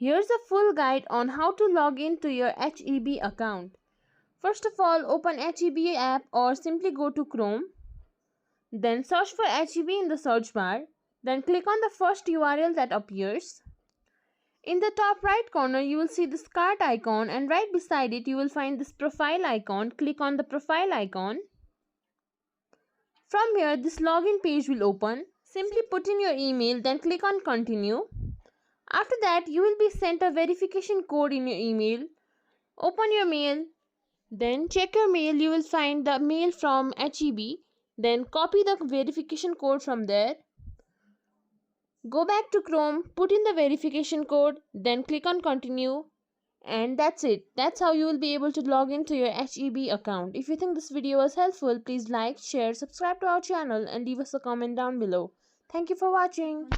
Here's a full guide on how to log into your HEB account. First of all, open HEB app or simply go to Chrome. Then search for HEB in the search bar. Then click on the first URL that appears. In the top right corner, you will see this cart icon, and right beside it, you will find this profile icon. Click on the profile icon. From here, this login page will open. Simply put in your email, then click on continue. After that, you will be sent a verification code in your email. Open your mail. Then check your mail. You will find the mail from HEB. Then copy the verification code from there. Go back to Chrome, put in the verification code, then click on continue. And that's it. That's how you will be able to log into your HEB account. If you think this video was helpful, please like, share, subscribe to our channel and leave us a comment down below. Thank you for watching.